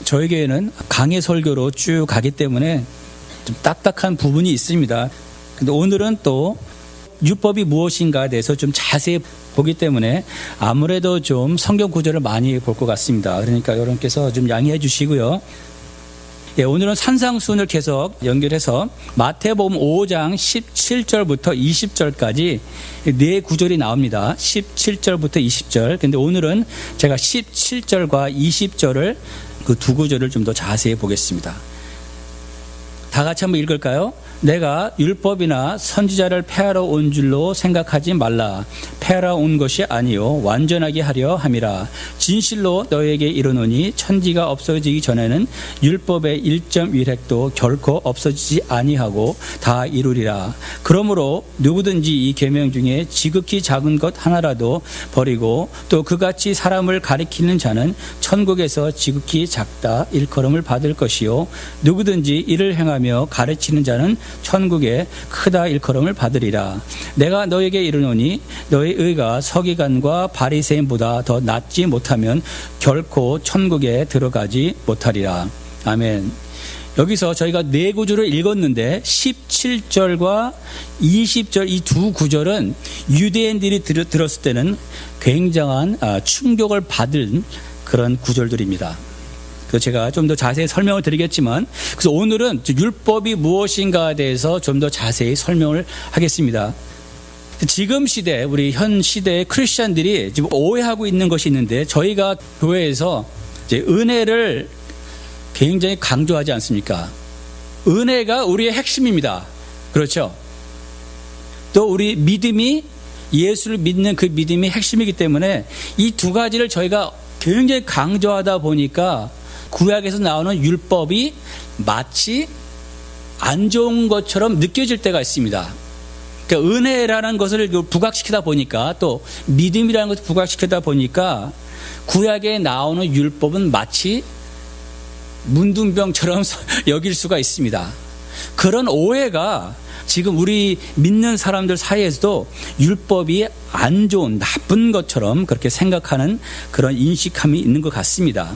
저희 교회는 강해 설교로 쭉 가기 때문에 좀 딱딱한 부분이 있습니다. 근데 오늘은 또 율법이 무엇인가에 대해서 좀 자세히 보기 때문에 아무래도 좀 성경 구절을 많이 볼 것 같습니다. 그러니까 여러분께서 좀 양해해 주시고요. 예, 오늘은 산상수훈을 계속 연결해서 마태복음 5장 17절부터 20절까지 네 구절이 나옵니다. 17절부터 20절. 근데 오늘은 제가 17절과 20절을 그 두 구절을 좀 더 자세히 보겠습니다. 다 같이 한번 읽을까요? 내가 율법이나 선지자를 폐하러 온 줄로 생각하지 말라. 폐하러 온 것이 아니요 완전하게 하려 함이라. 진실로 너에게 이르노니 천지가 없어지기 전에는 율법의 1.1획도 결코 없어지지 아니하고 다 이루리라. 그러므로 누구든지 이 계명 중에 지극히 작은 것 하나라도 버리고 또 그같이 사람을 가리키는 자는 천국에서 지극히 작다 일컬음을 받을 것이요 누구든지 이를 행하며 가르치는 자는 천국에 크다 일컬음을 받으리라. 내가 너에게 이르노니 너의 의가 서기관과 바리새인보다 더 낫지 못하면 결코 천국에 들어가지 못하리라. 아멘. 여기서 저희가 네 구절을 읽었는데 17절과 20절 이 두 구절은 유대인들이 들었을 때는 굉장한 충격을 받은 그런 구절들입니다. 그래서 제가 좀 더 자세히 설명을 드리겠지만, 그래서 오늘은 율법이 무엇인가에 대해서 좀 더 자세히 설명을 하겠습니다. 지금 시대, 우리 현 시대의 크리스찬들이 지금 오해하고 있는 것이 있는데, 저희가 교회에서 이제 은혜를 굉장히 강조하지 않습니까? 은혜가 우리의 핵심입니다. 그렇죠? 또 우리 믿음이, 예수를 믿는 그 믿음이 핵심이기 때문에 이 두 가지를 저희가 굉장히 강조하다 보니까 구약에서 나오는 율법이 마치 안 좋은 것처럼 느껴질 때가 있습니다. 그러니까 은혜라는 것을 부각시키다 보니까, 또 믿음이라는 것을 부각시키다 보니까 구약에 나오는 율법은 마치 문둥병처럼 여길 수가 있습니다. 그런 오해가 지금 우리 믿는 사람들 사이에서도 율법이 안 좋은, 나쁜 것처럼 그렇게 생각하는 그런 인식함이 있는 것 같습니다.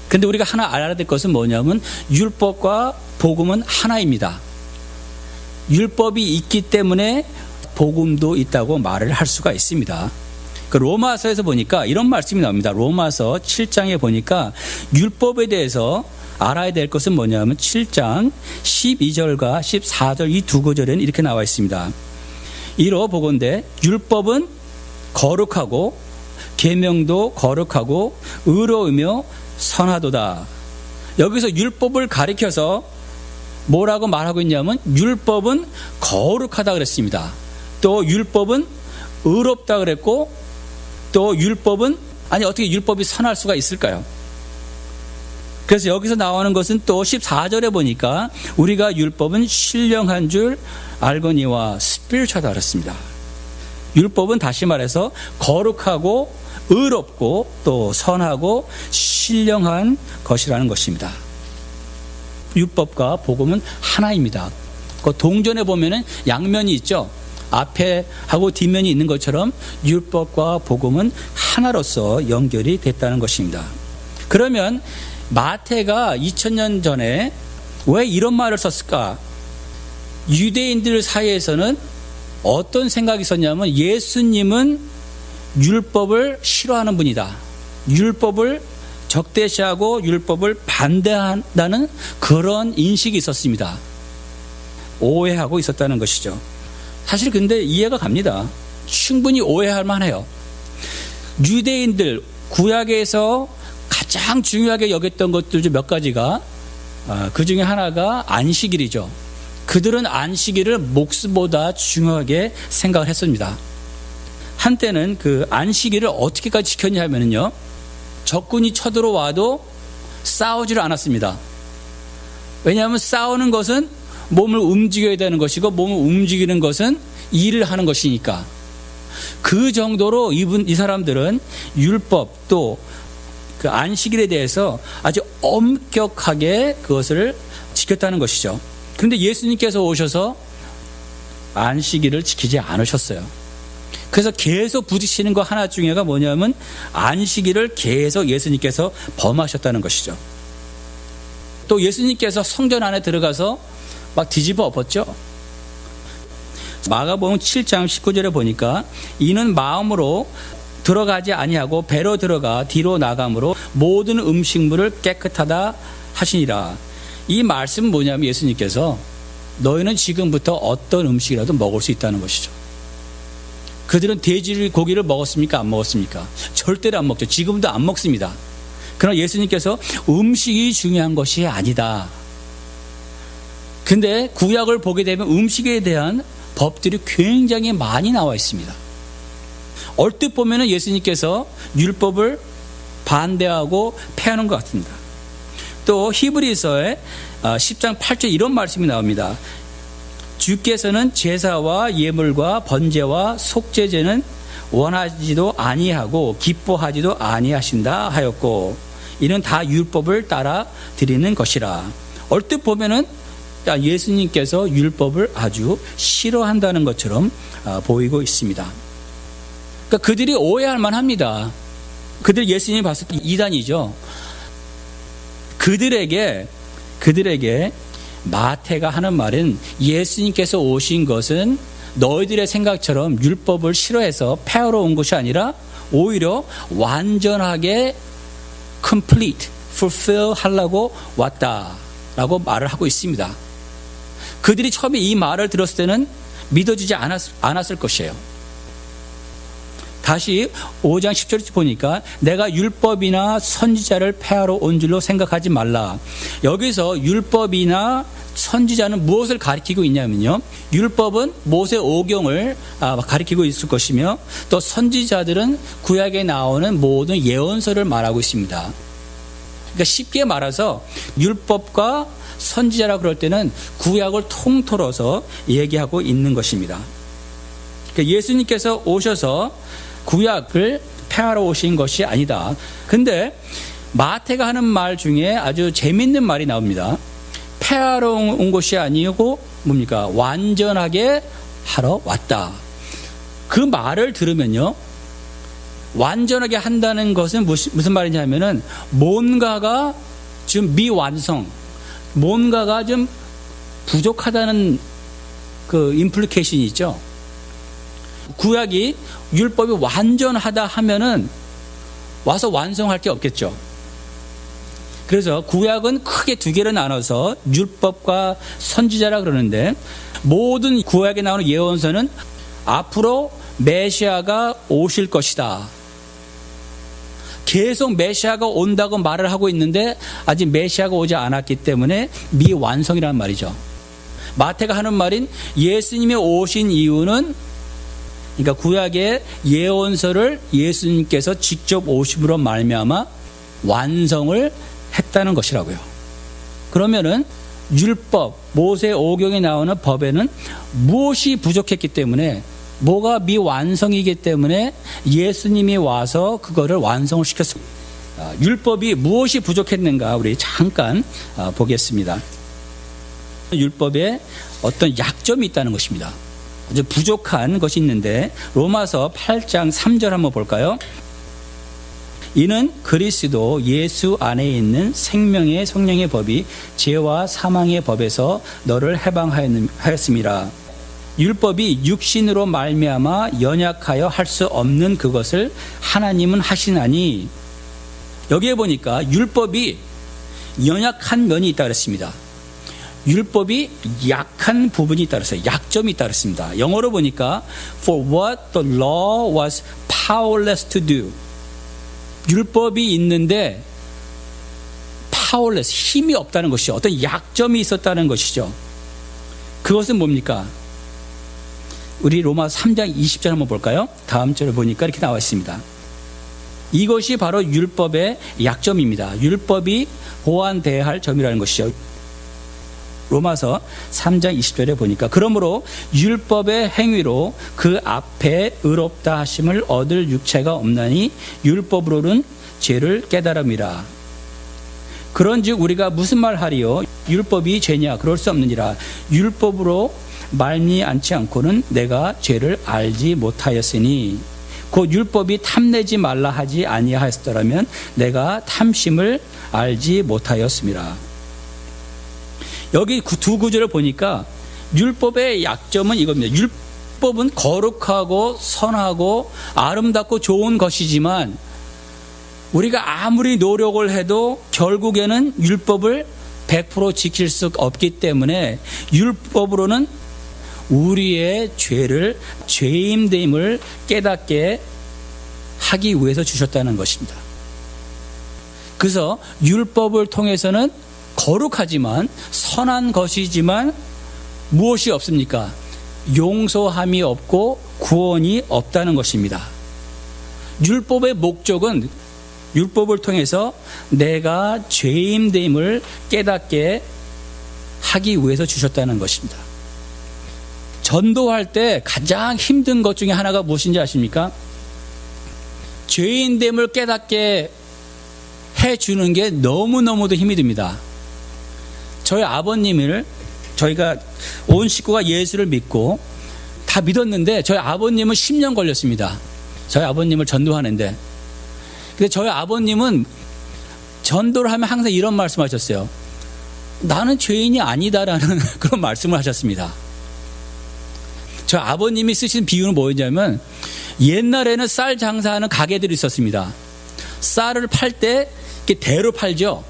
근데 우리가 하나 알아야 될 것은 뭐냐면 율법과 복음은 하나입니다. 율법이 있기 때문에 복음도 있다고 말을 할 수가 있습니다. 그 로마서에서 보니까 이런 말씀이 나옵니다. 로마서 7장에 보니까 율법에 대해서 알아야 될 것은 뭐냐면 7장 12절과 14절 이 두 구절에는 이렇게 나와 있습니다. 이러 보건대 율법은 거룩하고 계명도 거룩하고 의로우며 선하도다. 여기서 율법을 가리켜서 뭐라고 말하고 있냐면 율법은 거룩하다 그랬습니다. 또 율법은 의롭다 그랬고, 또 율법은, 아니 어떻게 율법이 선할 수가 있을까요? 그래서 여기서 나오는 것은 또 14절에 보니까 우리가 율법은 신령한 줄 알거니와 스피리추얼하다 그랬습니다. 율법은 다시 말해서 거룩하고 의롭고 또 선하고 신령한 것이라는 것입니다. 율법과 복음은 하나입니다. 그 동전에 보면은 양면이 있죠. 앞에 하고 뒷면이 있는 것처럼 율법과 복음은 하나로서 연결이 됐다는 것입니다. 그러면 마태가 2000년 전에 왜 이런 말을 썼을까? 유대인들 사이에서는 어떤 생각이 있었냐면 예수님은 율법을 싫어하는 분이다. 율법을 적대시하고 율법을 반대한다는 그런 인식이 있었습니다. 오해하고 있었다는 것이죠. 사실 근데 이해가 갑니다. 충분히 오해할 만해요. 유대인들 구약에서 가장 중요하게 여겼던 것들 중 몇 가지가 그 중에 하나가 안식일이죠. 그들은 안식일을 목숨보다 중요하게 생각을 했습니다. 한때는 그 안식일을 어떻게까지 지켰냐 하면요, 적군이 쳐들어와도 싸우지를 않았습니다. 왜냐하면 싸우는 것은 몸을 움직여야 되는 것이고, 몸을 움직이는 것은 일을 하는 것이니까. 그 정도로 이 사람들은 율법 또 그 안식일에 대해서 아주 엄격하게 그것을 지켰다는 것이죠. 그런데 예수님께서 오셔서 안식일을 지키지 않으셨어요. 그래서 계속 부딪히는 거 하나 중에가 뭐냐면 안식일을 계속 예수님께서 범하셨다는 것이죠. 또 예수님께서 성전 안에 들어가서 막 뒤집어 엎었죠. 마가복음 7장 19절에 보니까 이는 마음으로 들어가지 아니하고 배로 들어가 뒤로 나감으로 모든 음식물을 깨끗하다 하시니라. 이 말씀은 뭐냐면 예수님께서 너희는 지금부터 어떤 음식이라도 먹을 수 있다는 것이죠. 그들은 돼지 고기를 먹었습니까? 안 먹었습니까? 절대로 안 먹죠. 지금도 안 먹습니다. 그러나 예수님께서 음식이 중요한 것이 아니다. 근데 구약을 보게 되면 음식에 대한 법들이 굉장히 많이 나와 있습니다. 얼뜻 보면 예수님께서 율법을 반대하고 폐하는 것 같습니다. 또 히브리서의 10장 8절 이런 말씀이 나옵니다. 주께서는 제사와 예물과 번제와 속죄제는 원하지도 아니하고 기뻐하지도 아니하신다 하였고 이는 다 율법을 따라 드리는 것이라. 얼뜻 보면은 예수님께서 율법을 아주 싫어한다는 것처럼 보이고 있습니다. 그러니까 그들이 오해할 만합니다. 그들 예수님이 봤을 때 이단이죠. 그들에게 마태가 하는 말은 예수님께서 오신 것은 너희들의 생각처럼 율법을 싫어해서 폐하러 온 것이 아니라 오히려 완전하게 complete, fulfill 하려고 왔다라고 말을 하고 있습니다. 그들이 처음에 이 말을 들었을 때는 믿어지지 않았을 것이에요. 다시 5장 10절에 보니까 내가 율법이나 선지자를 폐하러 온 줄로 생각하지 말라. 여기서 율법이나 선지자는 무엇을 가리키고 있냐면요. 율법은 모세 오경을 가리키고 있을 것이며 또 선지자들은 구약에 나오는 모든 예언서를 말하고 있습니다. 그러니까 쉽게 말해서 율법과 선지자라 그럴 때는 구약을 통틀어서 얘기하고 있는 것입니다. 그러니까 예수님께서 오셔서 구약을 폐하러 오신 것이 아니다. 근데 마태가 하는 말 중에 아주 재밌는 말이 나옵니다. 폐하러 온 것이 아니고 뭡니까? 완전하게 하러 왔다. 그 말을 들으면요. 완전하게 한다는 것은 무슨 말이냐 하면은 뭔가가 지금 미완성, 뭔가가 좀 부족하다는 그 임플리케이션이 있죠. 구약이 율법이 완전하다 하면은 와서 완성할 게 없겠죠. 그래서 구약은 크게 두 개로 나눠서 율법과 선지자라 그러는데 모든 구약에 나오는 예언서는 앞으로 메시아가 오실 것이다. 계속 메시아가 온다고 말을 하고 있는데 아직 메시아가 오지 않았기 때문에 미완성이라는 말이죠. 마태가 하는 말인 예수님이 오신 이유는 그러니까 구약의 예언서를 예수님께서 직접 오심으로 말미암아 완성을 했다는 것이라고요. 그러면은 율법, 모세 오경에 나오는 법에는 무엇이 부족했기 때문에 뭐가 미완성이기 때문에 예수님이 와서 그거를 완성을 시켰습니다. 율법이 무엇이 부족했는가 우리 잠깐 보겠습니다. 율법에 어떤 약점이 있다는 것입니다. 아주 부족한 것이 있는데 로마서 8장 3절 한번 볼까요? 이는 그리스도 예수 안에 있는 생명의 성령의 법이 죄와 사망의 법에서 너를 해방하였음이라. 율법이 육신으로 말미암아 연약하여 할 수 없는 그것을 하나님은 하시나니 여기에 보니까 율법이 연약한 면이 있다 그랬습니다. 율법이 약한 부분이 있다 그랬어요. 약점이 있다 그랬습니다. 영어로 보니까 For what the law was powerless to do. 율법이 있는데 powerless, 힘이 없다는 것이죠. 어떤 약점이 있었다는 것이죠. 그것은 뭡니까? 우리 로마 3장 20절 한번 볼까요? 다음 절을 보니까 이렇게 나와 있습니다. 이것이 바로 율법의 약점입니다. 율법이 보완돼야 할 점이라는 것이죠. 로마서 3장 20절에 보니까 그러므로 율법의 행위로 그 앞에 의롭다 하심을 얻을 육체가 없나니 율법으로는 죄를 깨달음이라. 그런즉 우리가 무슨 말하리요? 율법이 죄냐? 그럴 수 없느니라. 율법으로 말미암지 않고는 내가 죄를 알지 못하였으니 곧 율법이 탐내지 말라 하지 아니하였더라면 내가 탐심을 알지 못하였음이라. 여기 두 구절을 보니까 율법의 약점은 이겁니다. 율법은 거룩하고 선하고 아름답고 좋은 것이지만 우리가 아무리 노력을 해도 결국에는 율법을 100% 지킬 수 없기 때문에 율법으로는 우리의 죄를, 죄임됨을 깨닫게 하기 위해서 주셨다는 것입니다. 그래서 율법을 통해서는 거룩하지만 선한 것이지만 무엇이 없습니까? 용서함이 없고 구원이 없다는 것입니다. 율법의 목적은 율법을 통해서 내가 죄임됨을 깨닫게 하기 위해서 주셨다는 것입니다. 전도할 때 가장 힘든 것 중에 하나가 무엇인지 아십니까? 죄인됨을 깨닫게 해주는 게 너무너무도 힘이 듭니다. 저희 아버님을 저희가 온 식구가 예수를 믿고 다 믿었는데 저희 아버님은 10년 걸렸습니다. 저희 아버님을 전도하는데. 근데 저희 아버님은 전도를 하면 항상 이런 말씀 하셨어요. 나는 죄인이 아니다라는 그런 말씀을 하셨습니다. 저희 아버님이 쓰신 비유는 뭐였냐면 옛날에는 쌀 장사하는 가게들이 있었습니다. 쌀을 팔 때 이렇게 대로 팔죠.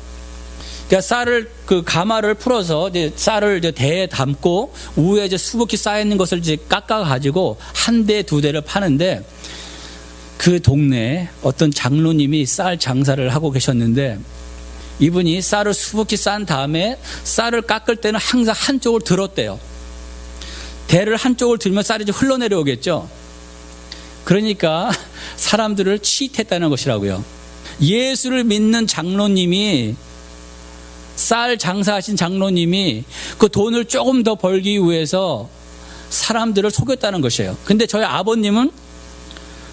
그러니까 쌀을 그 가마를 풀어서 이제 쌀을 이제 대에 담고 위에 이제 수북히 쌓여 있는 것을 이제 깎아 가지고 한 대, 두 대를 파는데 그 동네에 어떤 장로님이 쌀 장사를 하고 계셨는데 이분이 쌀을 수북히 싼 다음에 쌀을 깎을 때는 항상 한쪽을 들었대요. 대를 한쪽을 들면 쌀이 이제 흘러내려오겠죠. 그러니까 사람들을 치ít했다는 것이라고요. 예수를 믿는 장로님이 쌀 장사하신 장로님이 그 돈을 조금 더 벌기 위해서 사람들을 속였다는 것이에요. 근데 저희 아버님은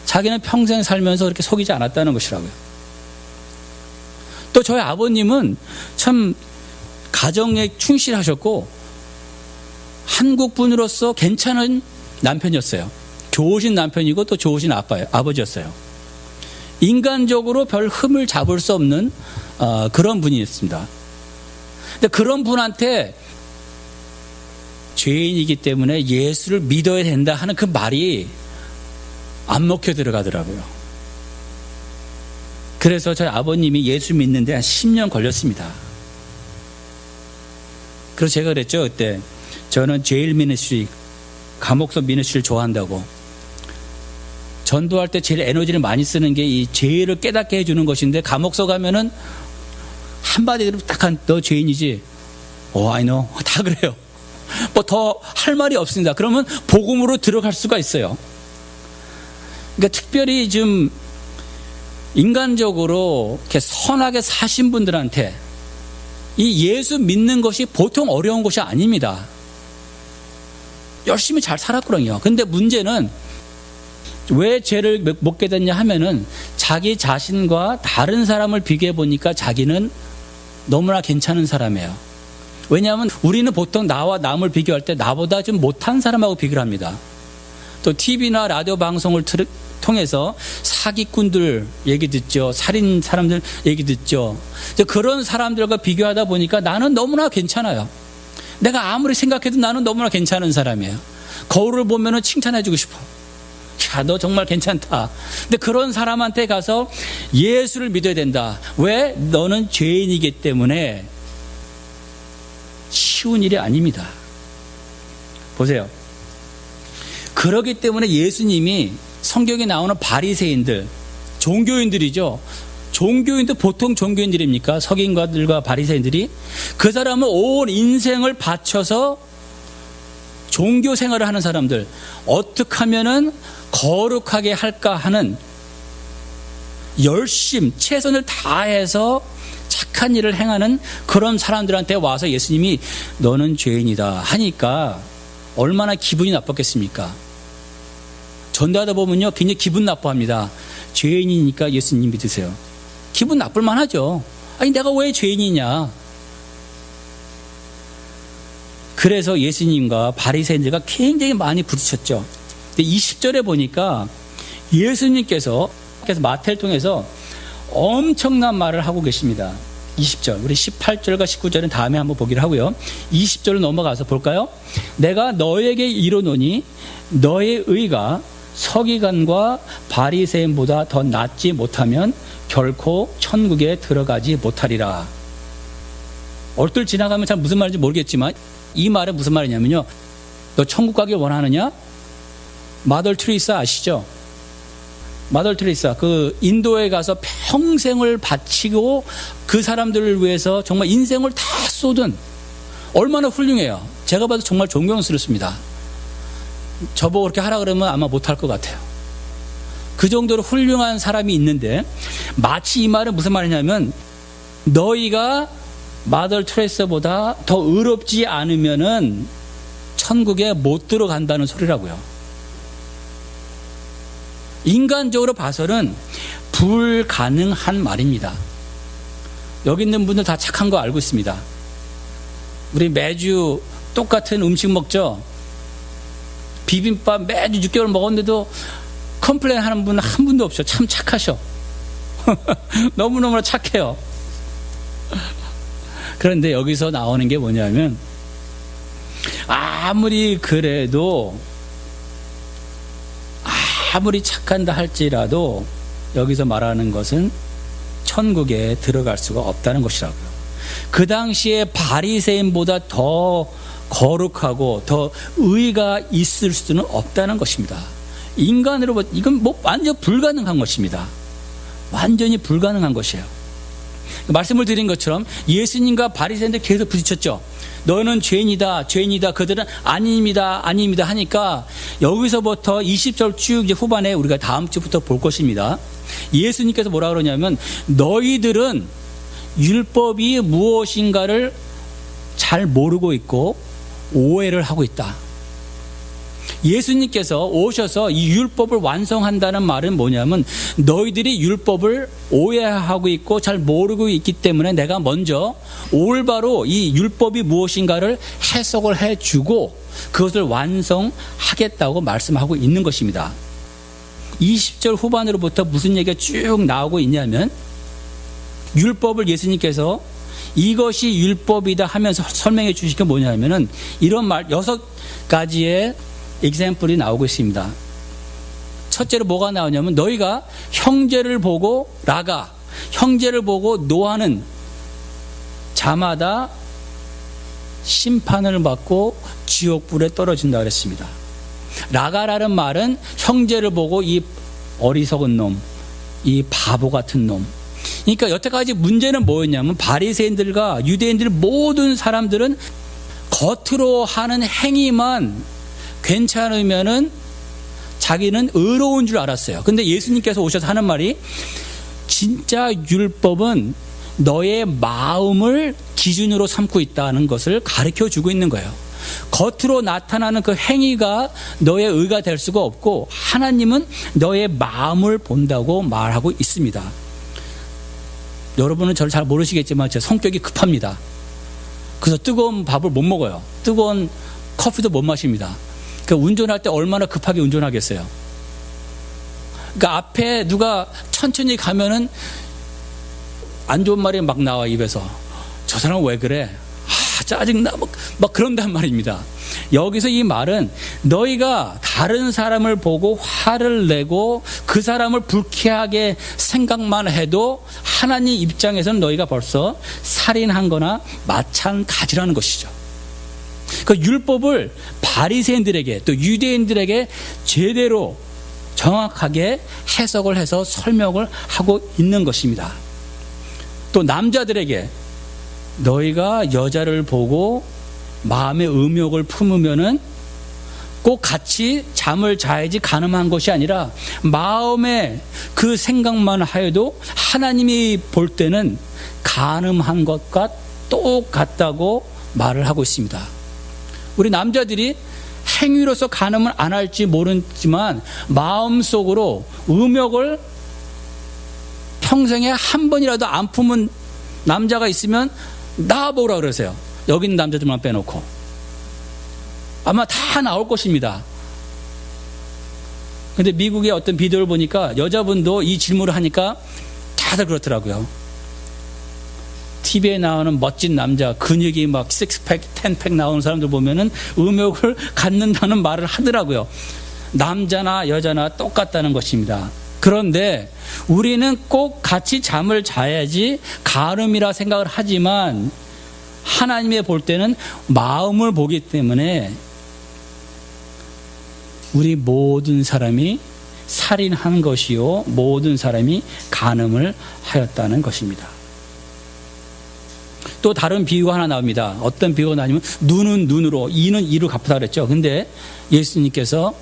자기는 평생 살면서 그렇게 속이지 않았다는 것이라고요. 또 저희 아버님은 참 가정에 충실하셨고 한국 분으로서 괜찮은 남편이었어요. 좋으신 남편이고 또 좋으신 아버지였어요. 인간적으로 별 흠을 잡을 수 없는 그런 분이었습니다. 근데 그런 분한테 죄인이기 때문에 예수를 믿어야 된다 하는 그 말이 안 먹혀 들어가더라고요. 그래서 저희 아버님이 예수 믿는데 한 10년 걸렸습니다. 그래서 제가 그랬죠. 그때 저는 제일 미니스트리, 감옥서 미니스트리를 좋아한다고. 전도할 때 제일 에너지를 많이 쓰는 게 이 죄를 깨닫게 해주는 것인데 감옥서 가면은 한마디로 딱한 너 죄인이지. I know. 다 그래요. 뭐 더 할 말이 없습니다. 그러면 복음으로 들어갈 수가 있어요. 그러니까 특별히 좀 인간적으로 이렇게 선하게 사신 분들한테 이 예수 믿는 것이 보통 어려운 것이 아닙니다. 열심히 잘 살았거든요. 근데 문제는 왜 죄를 못 깨닫냐 하면은 자기 자신과 다른 사람을 비교해 보니까 자기는 너무나 괜찮은 사람이에요. 왜냐하면 우리는 보통 나와 남을 비교할 때 나보다 좀 못한 사람하고 비교를 합니다. 또 TV나 라디오 방송을 통해서 사기꾼들 얘기 듣죠. 살인 사람들 얘기 듣죠. 그런 사람들과 비교하다 보니까 나는 너무나 괜찮아요. 내가 아무리 생각해도 나는 너무나 괜찮은 사람이에요. 거울을 보면은 칭찬해주고 싶어. 야, 너 정말 괜찮다. 근데 그런 사람한테 가서 예수를 믿어야 된다. 왜? 너는 죄인이기 때문에 쉬운 일이 아닙니다. 보세요. 그렇기 때문에 예수님이 성경에 나오는 바리새인들, 종교인들이죠. 종교인도 보통 종교인들입니까? 서기관들과 바리새인들이 그 사람은 온 인생을 바쳐서 종교 생활을 하는 사람들, 어떻게 하면은 거룩하게 할까 하는 열심, 최선을 다해서 착한 일을 행하는 그런 사람들한테 와서 예수님이 너는 죄인이다 하니까 얼마나 기분이 나빴겠습니까? 전도하다 보면요 굉장히 기분 나빠합니다. 죄인이니까 예수님 믿으세요. 기분 나쁠 만하죠. 아니 내가 왜 죄인이냐. 그래서 예수님과 바리새인들과 굉장히 많이 부딪혔죠. 근데 20절에 보니까 예수님께서 마태를 통해서 엄청난 말을 하고 계십니다. 20절, 우리 18절과 19절은 다음에 한번 보기로 하고요. 20절로 넘어가서 볼까요? 내가 너에게 이르노니 너의 의가 서기관과 바리새인보다 더 낫지 못하면 결코 천국에 들어가지 못하리라. 얼떨 지나가면 잘 무슨 말인지 모르겠지만 이 말은 무슨 말이냐면요, 너 천국 가길 원하느냐? 마더 트리사 아시죠? 마더 트리사, 그 인도에 가서 평생을 바치고 그 사람들을 위해서 정말 인생을 다 쏟은, 얼마나 훌륭해요. 제가 봐도 정말 존경스럽습니다. 저보고 그렇게 하라 그러면 아마 못할 것 같아요. 그 정도로 훌륭한 사람이 있는데, 마치 이 말은 무슨 말이냐면 너희가 마더 트레이서보다 더 의롭지 않으면은 천국에 못 들어간다는 소리라고요. 인간적으로 봐서는 불가능한 말입니다. 여기 있는 분들 다 착한 거 알고 있습니다. 우리 매주 똑같은 음식 먹죠. 비빔밥 매주 6개월 먹었는데도 컴플레인 하는 분 한 분도 없어요. 참 착하셔. 너무너무 착해요. 그런데 여기서 나오는 게 뭐냐면, 아무리 그래도, 아무리 착한다 할지라도 여기서 말하는 것은 천국에 들어갈 수가 없다는 것이라고요. 그 당시에 바리새인보다 더 거룩하고 더 의가 있을 수는 없다는 것입니다. 인간으로 보면 이건 뭐 완전 불가능한 것입니다. 완전히 불가능한 것이에요. 말씀을 드린 것처럼 예수님과 바리새인들 계속 부딪혔죠. 너는 죄인이다, 죄인이다. 그들은 아닙니다, 아닙니다 하니까 여기서부터 20절 쭉 이제 후반에 우리가 다음 주부터 볼 것입니다. 예수님께서 뭐라 그러냐면 너희들은 율법이 무엇인가를 잘 모르고 있고 오해를 하고 있다. 예수님께서 오셔서 이 율법을 완성한다는 말은 뭐냐면 너희들이 율법을 오해하고 있고 잘 모르고 있기 때문에 내가 먼저 올바로 이 율법이 무엇인가를 해석을 해주고 그것을 완성하겠다고 말씀하고 있는 것입니다. 20절 후반으로부터 무슨 얘기가 쭉 나오고 있냐면 율법을 예수님께서 이것이 율법이다 하면서 설명해 주신 게 뭐냐면은 이런 말 6가지의 example이 나오고 있습니다. 첫째로 뭐가 나오냐면 너희가 형제를 보고 라가, 형제를 보고 노하는 자마다 심판을 받고 지옥불에 떨어진다 그랬습니다. 라가라는 말은 형제를 보고 이 어리석은 놈, 이 바보 같은 놈. 그러니까 여태까지 문제는 뭐였냐면 바리새인들과 유대인들 모든 사람들은 겉으로 하는 행위만 괜찮으면은 자기는 의로운 줄 알았어요. 근데 예수님께서 오셔서 하는 말이 진짜 율법은 너의 마음을 기준으로 삼고 있다는 것을 가르쳐 주고 있는 거예요. 겉으로 나타나는 그 행위가 너의 의가 될 수가 없고 하나님은 너의 마음을 본다고 말하고 있습니다. 여러분은 저를 잘 모르시겠지만 제 성격이 급합니다. 그래서 뜨거운 밥을 못 먹어요. 뜨거운 커피도 못 마십니다. 그러니까 운전할 때 얼마나 급하게 운전하겠어요. 그러니까 앞에 누가 천천히 가면은 안 좋은 말이 막 나와 입에서. 저 사람은 왜 그래? 짜증나. 막 그런단 말입니다. 여기서 이 말은 너희가 다른 사람을 보고 화를 내고 그 사람을 불쾌하게 생각만 해도 하나님 입장에서는 너희가 벌써 살인한 거나 마찬가지라는 것이죠. 그 율법을 바리새인들에게 또 유대인들에게 제대로 정확하게 해석을 해서 설명을 하고 있는 것입니다. 또 남자들에게 너희가 여자를 보고 마음의 음욕을 품으면은 꼭 같이 잠을 자야지 가늠한 것이 아니라 마음의 그 생각만 하여도 하나님이 볼 때는 가늠한 것과 똑같다고 말을 하고 있습니다. 우리 남자들이 행위로서 가늠을 안 할지 모르지만 마음속으로 음욕을 평생에 한 번이라도 안 품은 남자가 있으면 나와보라 그러세요. 여기 있는 남자들만 빼놓고. 아마 다 나올 것입니다. 근데 미국의 어떤 비디오를 보니까 여자분도 이 질문을 하니까 다들 그렇더라고요. TV에 나오는 멋진 남자, 근육이 막 6팩, 10팩 나오는 사람들 보면은 음욕을 갖는다는 말을 하더라고요. 남자나 여자나 똑같다는 것입니다. 그런데 우리는 꼭 같이 잠을 자야지 가늠이라 생각을 하지만 하나님의 볼 때는 마음을 보기 때문에 우리 모든 사람이 살인한 것이요 모든 사람이 간음을 하였다는 것입니다. 또 다른 비유가 하나 나옵니다. 어떤 비유가 나냐면 눈은 눈으로 이는 이로 갚으라 그랬죠. 근데 예수님께서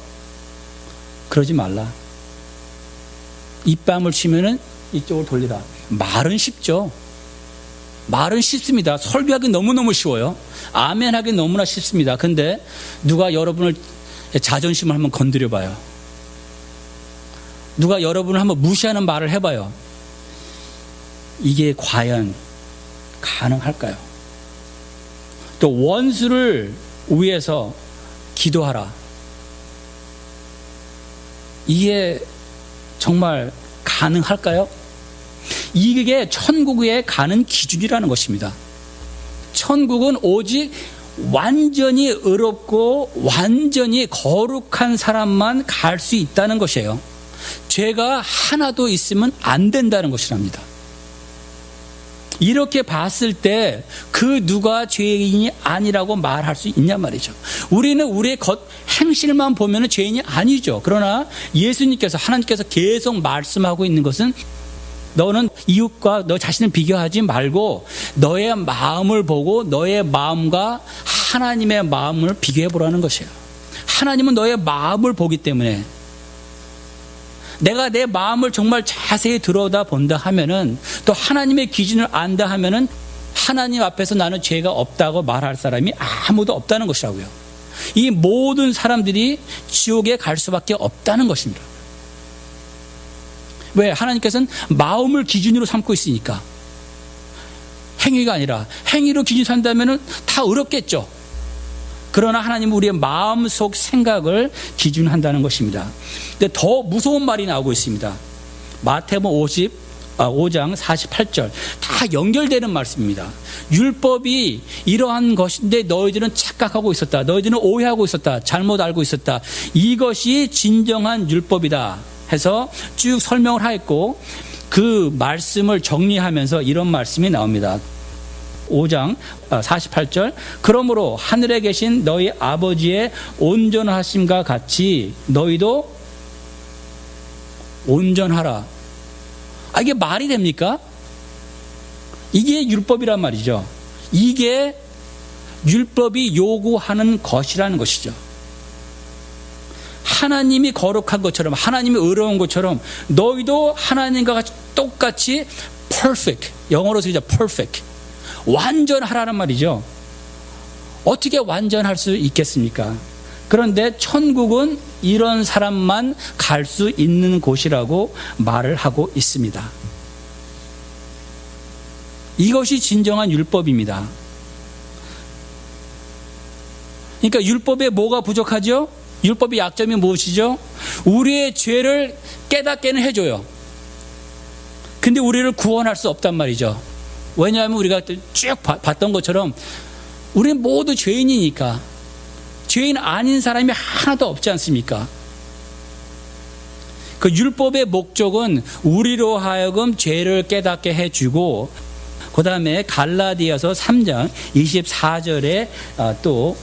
그러지 말라. 입밤을 치면은 이쪽으로 돌리라. 말은 쉽죠. 말은 쉽습니다. 설교하기 너무너무 쉬워요. 아멘하기 너무나 쉽습니다. 근데 누가 여러분을 자존심을 한번 건드려 봐요. 누가 여러분을 한번 무시하는 말을 해봐요. 이게 과연 가능할까요? 또 원수를 위해서 기도하라. 이게 정말 가능할까요? 이게 천국에 가는 기준이라는 것입니다. 천국은 오직 완전히 의롭고 완전히 거룩한 사람만 갈 수 있다는 것이에요. 죄가 하나도 있으면 안 된다는 것이랍니다. 이렇게 봤을 때 그 누가 죄인이 아니라고 말할 수 있냔 말이죠. 우리는 우리의 행실만 보면 죄인이 아니죠. 그러나 예수님께서, 하나님께서 계속 말씀하고 있는 것은 너는 이웃과 너 자신을 비교하지 말고 너의 마음을 보고 너의 마음과 하나님의 마음을 비교해 보라는 것이에요. 하나님은 너의 마음을 보기 때문에 내가 내 마음을 정말 자세히 들여다본다 하면은, 또 하나님의 기준을 안다 하면은 하나님 앞에서 나는 죄가 없다고 말할 사람이 아무도 없다는 것이라고요. 이 모든 사람들이 지옥에 갈 수밖에 없다는 것입니다. 왜? 하나님께서는 마음을 기준으로 삼고 있으니까. 행위가 아니라, 행위로 기준 산다면은 다 어렵겠죠. 그러나 하나님은 우리의 마음속 생각을 기준한다는 것입니다. 근데 더 무서운 말이 나오고 있습니다. 마태복음 5장 48절. 다 연결되는 말씀입니다. 율법이 이러한 것인데 너희들은 착각하고 있었다. 너희들은 오해하고 있었다. 잘못 알고 있었다. 이것이 진정한 율법이다 해서 쭉 설명을 하였고, 그 말씀을 정리하면서 이런 말씀이 나옵니다. 5장 48절. 그러므로 하늘에 계신 너희 아버지의 온전하심과 같이 너희도 온전하라. 이게 말이 됩니까? 이게 율법이란 말이죠. 이게 율법이 요구하는 것이라는 것이죠. 하나님이 거룩한 것처럼, 하나님이 의로운 것처럼 너희도 하나님과 같이 똑같이 perfect, 영어로 쓰이죠. perfect, 완전하라는 말이죠. 어떻게 완전할 수 있겠습니까? 그런데 천국은 이런 사람만 갈 수 있는 곳이라고 말을 하고 있습니다. 이것이 진정한 율법입니다. 그러니까 율법에 뭐가 부족하죠? 율법의 약점이 무엇이죠? 우리의 죄를 깨닫게는 해줘요. 근데 우리를 구원할 수 없단 말이죠. 왜냐하면 우리가 쭉 봤던 것처럼 우리는 모두 죄인이니까. 죄인 아닌 사람이 하나도 없지 않습니까? 그 율법의 목적은 우리로 하여금 죄를 깨닫게 해주고, 그 다음에 갈라디아서 3장 24절에 또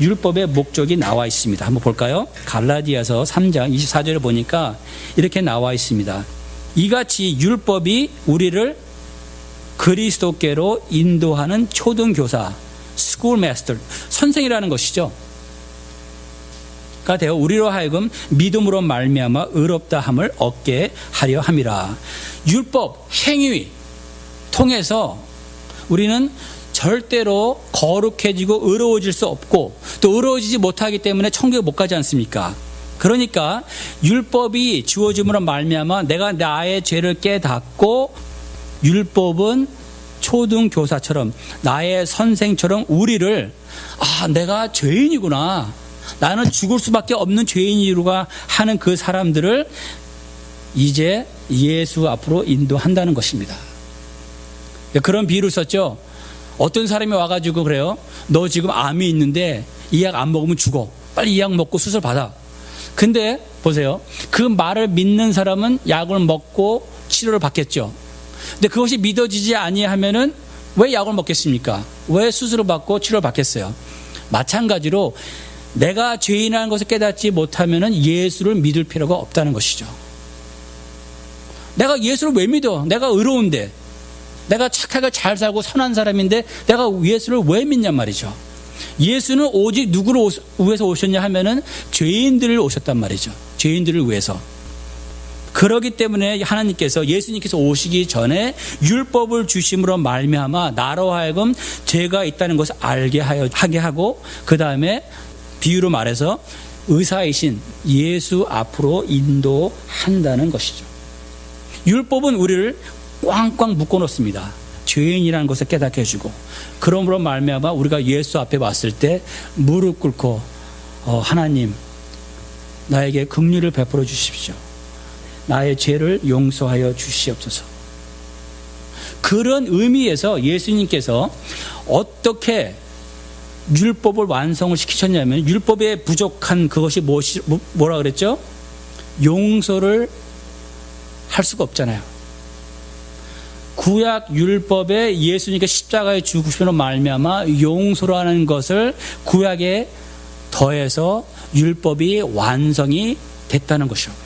율법의 목적이 나와 있습니다. 한번 볼까요? 갈라디아서 3장 24절에 보니까 이렇게 나와 있습니다. 이같이 율법이 우리를 그리스도께로 인도하는 초등교사, 스쿨마스터, 선생이라는 것이죠. 가 되어 우리로 하여금 믿음으로 말미암아 의롭다함을 얻게 하려 함이라. 율법, 행위 통해서 우리는 절대로 거룩해지고 의로워질 수 없고, 또 의로워지지 못하기 때문에 천국에 못 가지 않습니까? 그러니까 율법이 주어짐으로 말미암아 내가 나의 죄를 깨닫고, 율법은 초등교사처럼, 나의 선생처럼 우리를, 내가 죄인이구나, 나는 죽을 수밖에 없는 죄인이루가 하는 그 사람들을 이제 예수 앞으로 인도한다는 것입니다. 그런 비유를 썼죠. 어떤 사람이 와가지고 그래요. 너 지금 암이 있는데 이 약 안 먹으면 죽어. 빨리 이 약 먹고 수술 받아. 근데 보세요. 그 말을 믿는 사람은 약을 먹고 치료를 받겠죠. 근데 그것이 믿어지지 아니하면은 왜 약을 먹겠습니까? 왜 수술을 받고 치료를 받겠어요? 마찬가지로 내가 죄인이라는 것을 깨닫지 못하면은 예수를 믿을 필요가 없다는 것이죠. 내가 예수를 왜 믿어? 내가 의로운데, 내가 착하게 잘 살고 선한 사람인데 내가 예수를 왜 믿냔 말이죠. 예수는 오직 누구를 위해서 오셨냐 하면은 죄인들을 오셨단 말이죠. 죄인들을 위해서. 그렇기 때문에 하나님께서, 예수님께서 오시기 전에 율법을 주심으로 말미암아 나로 하여금 죄가 있다는 것을 하게 하고, 그 다음에 비유로 말해서 의사이신 예수 앞으로 인도한다는 것이죠. 율법은 우리를 꽝꽝 묶어놓습니다. 죄인이라는 것을 깨닫게 해주고, 그러므로 말미암아 우리가 예수 앞에 왔을 때 무릎 꿇고 하나님, 나에게 긍휼을 베풀어 주십시오. 나의 죄를 용서하여 주시옵소서. 그런 의미에서 예수님께서 어떻게 율법을 완성을 시키셨냐면, 율법에 부족한 그것이 뭐라 그랬죠? 용서를 할 수가 없잖아요. 구약 율법에 예수님께 십자가에 죽으심으로 말미암아 용서라는 것을 구약에 더해서 율법이 완성이 됐다는 것이라고요.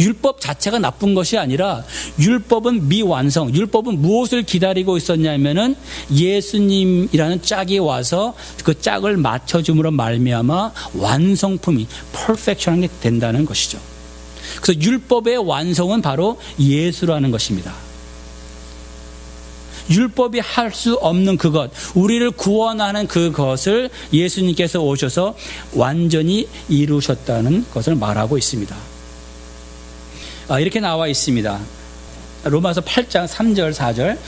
율법 자체가 나쁜 것이 아니라 율법은 미완성, 율법은 무엇을 기다리고 있었냐면은 예수님이라는 짝이 와서 그 짝을 맞춰줌으로 말미암아 완성품이 퍼펙션이 된다는 것이죠. 그래서 율법의 완성은 바로 예수라는 것입니다. 율법이 할 수 없는 그것, 우리를 구원하는 그것을 예수님께서 오셔서 완전히 이루셨다는 것을 말하고 있습니다. 이렇게 나와 있습니다. 로마서 8장 3절 4절.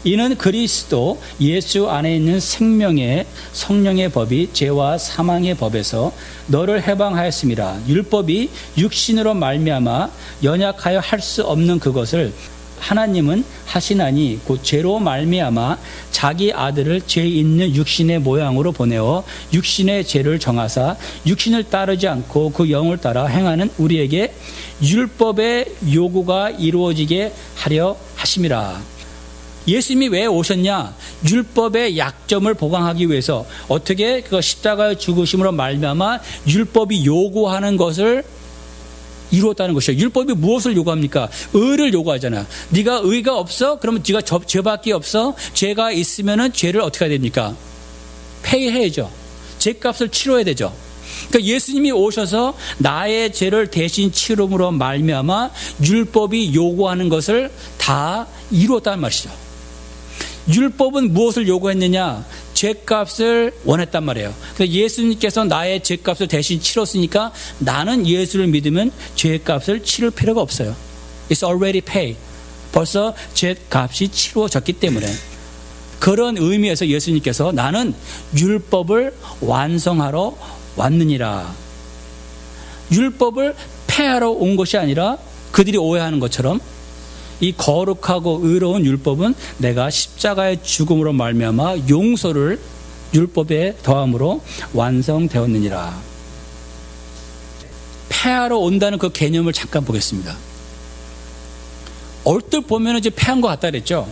이는 그리스도 예수 안에 있는 생명의 성령의 법이 죄와 사망의 법에서 너를 해방하였습니다. 율법이 육신으로 말미암아 연약하여 할 수 없는 그것을 하나님은 하시나니 곧 죄로 말미암아 자기 아들을 죄 있는 육신의 모양으로 보내어 육신의 죄를 정하사 육신을 따르지 않고 그 영을 따라 행하는 우리에게 율법의 요구가 이루어지게 하려 하심이라. 예수님이 왜 오셨냐? 율법의 약점을 보강하기 위해서. 어떻게? 그 십자가의 죽으심으로 말미암아 율법이 요구하는 것을 이루었다는 것이죠. 율법이 무엇을 요구합니까? 의를 요구하잖아. 네가 의가 없어? 그러면 네가 죄밖에 없어? 죄가 있으면은 죄를 어떻게 해야 됩니까? 페이해야죠. 죄값을 치러야 되죠. 그러니까 예수님이 오셔서 나의 죄를 대신 치름으로 말미암아 율법이 요구하는 것을 다 이루었다는 말이죠. 율법은 무엇을 요구했느냐? 죄값을 원했단 말이에요. 그래서 예수님께서 나의 죄값을 대신 치렀으니까 나는 예수를 믿으면 죄값을 치를 필요가 없어요. It's already paid. 벌써 죄값이 치루어졌기 때문에. 그런 의미에서 예수님께서 나는 율법을 완성하러 왔느니라. 율법을 폐하러 온 것이 아니라 그들이 오해하는 것처럼 이 거룩하고 의로운 율법은 내가 십자가의 죽음으로 말미암아 용서를 율법에 더함으로 완성되었느니라. 폐하러 온다는 그 개념을 잠깐 보겠습니다. 얼뜻 보면 이제 폐한 것 같다 그랬죠.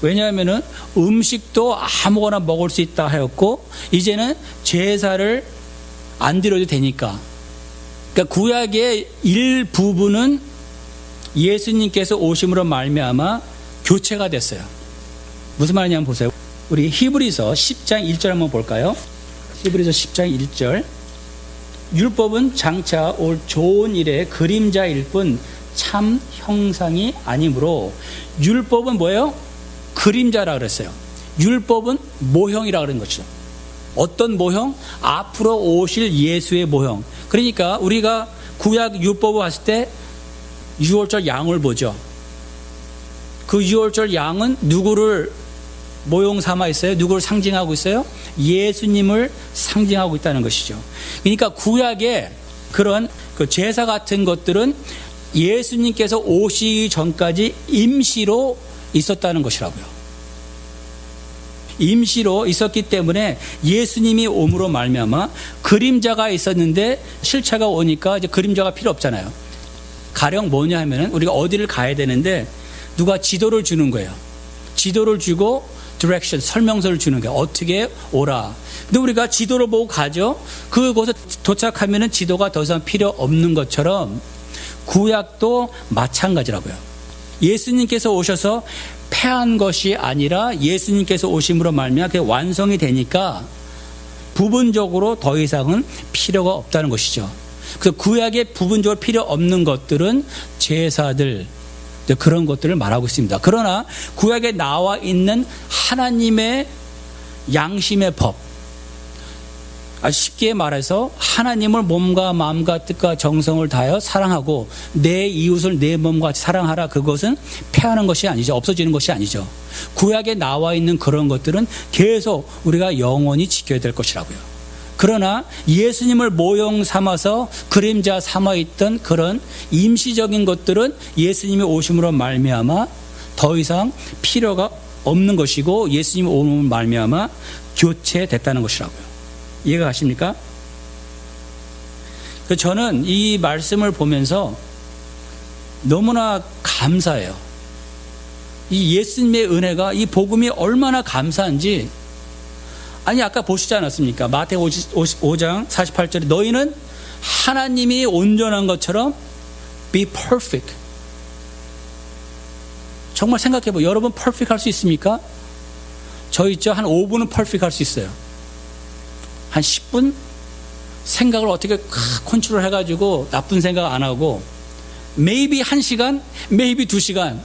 왜냐하면은 음식도 아무거나 먹을 수 있다 하였고 이제는 제사를 안 드려도 되니까. 그러니까 구약의 일부분은 예수님께서 오심으로 말미암아 교체가 됐어요. 무슨 말이냐면 보세요. 우리 히브리서 10장 1절 한번 볼까요? 히브리서 10장 1절. 율법은 장차 올 좋은 일의 그림자일 뿐 참 형상이 아니므로. 율법은 뭐예요? 그림자라 그랬어요. 율법은 모형이라 그런 것이죠. 어떤 모형? 앞으로 오실 예수의 모형. 그러니까 우리가 구약 율법을 봤을 때 유월절 양을 보죠. 그 유월절 양은 누구를 모형 삼아 있어요? 누구를 상징하고 있어요? 예수님을 상징하고 있다는 것이죠. 그러니까 구약의 그런 그 제사 같은 것들은 예수님께서 오시기 전까지 임시로 있었다는 것이라고요. 임시로 있었기 때문에 예수님이 옴으로 말미암아 그림자가 있었는데 실체가 오니까 이제 그림자가 필요 없잖아요. 가령 뭐냐 하면은 우리가 어디를 가야 되는데 누가 지도를 주는 거예요. 지도를 주고 디렉션, 설명서를 주는 거예요. 어떻게 오라. 근데 우리가 지도를 보고 가죠. 그곳에 도착하면은 지도가 더 이상 필요 없는 것처럼 구약도 마찬가지라고요. 예수님께서 오셔서 폐한 것이 아니라 예수님께서 오심으로 말미암아 그게 완성이 되니까 부분적으로 더 이상은 필요가 없다는 것이죠. 그래서 구약에 부분적으로 필요 없는 것들은 제사들, 그런 것들을 말하고 있습니다. 그러나 구약에 나와 있는 하나님의 양심의 법, 쉽게 말해서 하나님을 몸과 마음과 뜻과 정성을 다하여 사랑하고 내 이웃을 내 몸과 같이 사랑하라. 그것은 폐하는 것이 아니죠. 없어지는 것이 아니죠. 구약에 나와 있는 그런 것들은 계속 우리가 영원히 지켜야 될 것이라고요. 그러나 예수님을 모형 삼아서 그림자 삼아 있던 그런 임시적인 것들은 예수님이 오심으로 말미암아 더 이상 필요가 없는 것이고 예수님이 오심으로 말미암아 교체됐다는 것이라고요. 이해가 가십니까? 저는 이 말씀을 보면서 너무나 감사해요. 이 예수님의 은혜가, 이 복음이 얼마나 감사한지. 아니 아까 보시지 않았습니까? 마태복음 5장 48절에 너희는 하나님이 온전한 것처럼 be perfect. 정말 생각해보세요. 여러분 perfect 할 수 있습니까? 저 있죠. 한 5분은 perfect 할 수 있어요. 한 10분 생각을 어떻게 컨트롤 해가지고 나쁜 생각 안 하고 maybe 1시간, maybe 2시간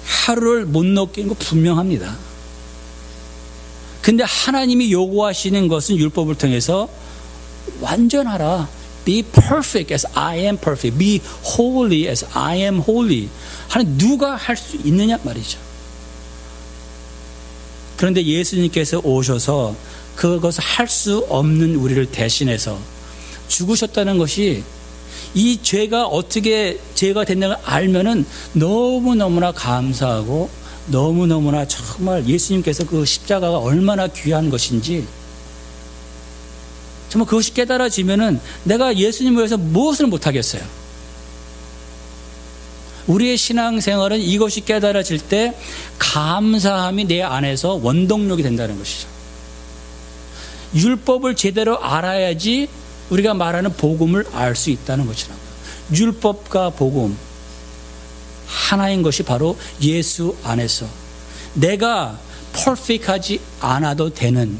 하루를 못 넘기는 거 분명합니다. 근데 하나님이 요구하시는 것은 율법을 통해서 완전하라. Be perfect as I am perfect. Be holy as I am holy. 하는 누가 할 수 있느냐 말이죠. 그런데 예수님께서 오셔서 그것을 할 수 없는 우리를 대신해서 죽으셨다는 것이 이 죄가 어떻게 죄가 됐냐를 알면은 너무너무나 감사하고 너무너무나 정말 예수님께서 그 십자가가 얼마나 귀한 것인지 정말 그것이 깨달아지면은 내가 예수님을 위해서 무엇을 못하겠어요. 우리의 신앙생활은 이것이 깨달아질 때 감사함이 내 안에서 원동력이 된다는 것이죠. 율법을 제대로 알아야지 우리가 말하는 복음을 알 수 있다는 것이라고요. 율법과 복음 하나인 것이 바로 예수 안에서 내가 퍼펙트하지 않아도 되는,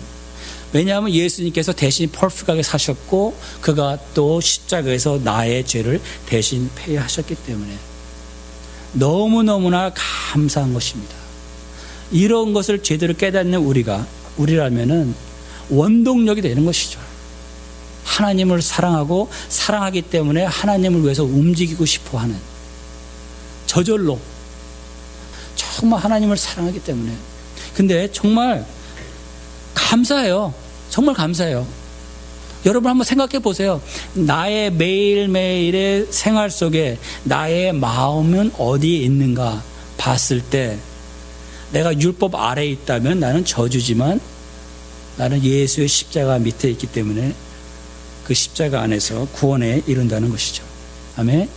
왜냐하면 예수님께서 대신 퍼펙트하게 사셨고 그가 또 십자가에서 나의 죄를 대신 폐하셨기 때문에 너무너무나 감사한 것입니다. 이런 것을 제대로 깨닫는 우리라면은 원동력이 되는 것이죠. 하나님을 사랑하고 사랑하기 때문에 하나님을 위해서 움직이고 싶어하는, 저절로 정말 하나님을 사랑하기 때문에. 근데 정말 감사해요. 정말 감사해요. 여러분 한번 생각해 보세요. 나의 매일매일의 생활 속에 나의 마음은 어디에 있는가 봤을 때 내가 율법 아래에 있다면 나는 저주지만 나는 예수의 십자가 밑에 있기 때문에 그 십자가 안에서 구원에 이른다는 것이죠. 아멘.